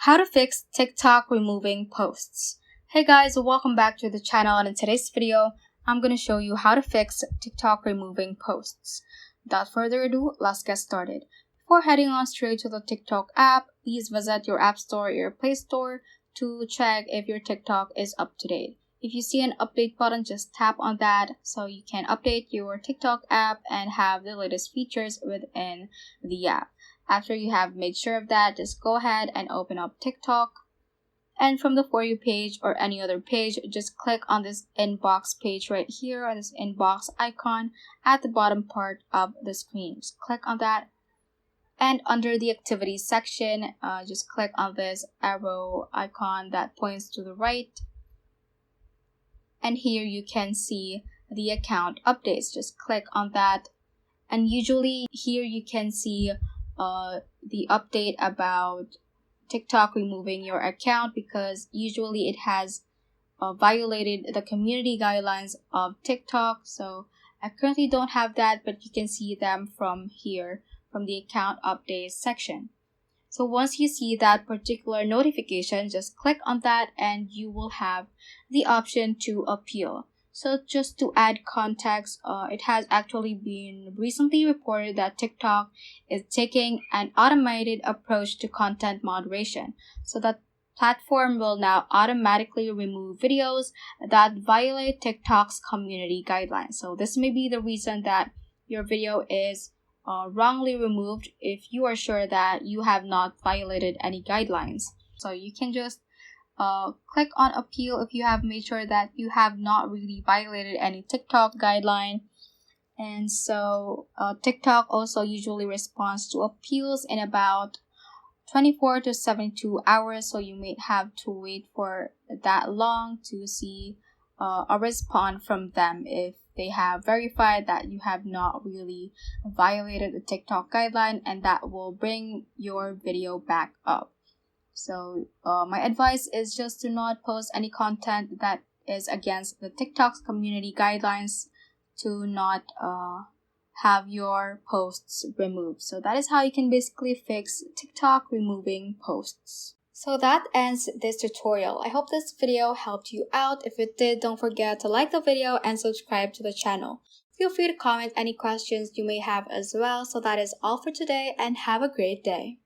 How to fix TikTok removing posts. Hey guys, welcome back to the channel, and in today's video, I'm going to show you how to fix TikTok removing posts. Without further ado, let's get started. Before heading on straight to the TikTok app, please visit your App Store or your Play Store to check if your TikTok is up to date. If you see an update button, just tap on that so you can update your TikTok app and have the latest features within the app. After you have made sure of that, just go ahead and open up TikTok. And from the For You page or any other page, just click on this inbox page right here, or this inbox icon at the bottom part of the screen. Just click on that. And under the activities section, just click on this arrow icon that points to the right. And here you can see the account updates. Just click on that. And usually here you can see the update about TikTok removing your account, because usually it has violated the community guidelines of TikTok. So I currently don't have that, but you can see them from here, from the account updates section. So once you see that particular notification, just click on that and you will have the option to appeal. So just to add context, it has actually been recently reported that TikTok is taking an automated approach to content moderation. So that platform will now automatically remove videos that violate TikTok's community guidelines. So this may be the reason that your video is wrongly removed if you are sure that you have not violated any guidelines. So you can just click on appeal if you have made sure that you have not really violated any TikTok guideline. And so TikTok also usually responds to appeals in about 24 to 72 hours. So you may have to wait for that long to see a response from them if they have verified that you have not really violated the TikTok guideline, and that will bring your video back up. So my advice is just to not post any content that is against the TikTok's community guidelines, to not have your posts removed. So that is how you can basically fix TikTok removing posts. So that ends this tutorial. I hope this video helped you out. If it did, don't forget to like the video and subscribe to the channel. Feel free to comment any questions you may have as well. So that is all for today, and have a great day.